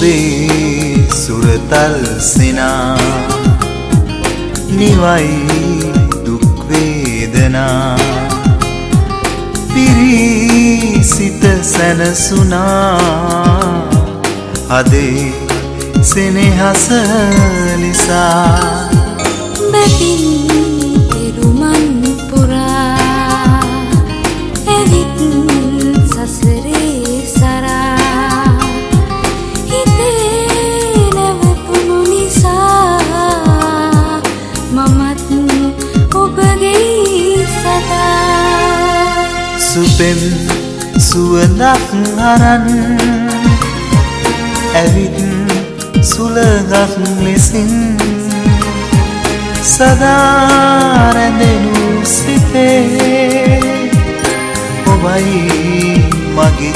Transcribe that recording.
ඔබේ සුරතල් සිනා නිවයි දුක් වේදනා පිරිසිත සැනසුනා හදේ සෙනෙහස නිසා බැතින් පෙරුමන් පුරා ඇවිත් සසරේ සරා හිතේ නැවතුණු නිසා මමත් ඔබගේ සදා සුපෙන් සුවඳක් අරන් ඇවිත් සුළඟක් ලෙසින් සදා රැඳෙනු සිතේ ඔබයි මගේ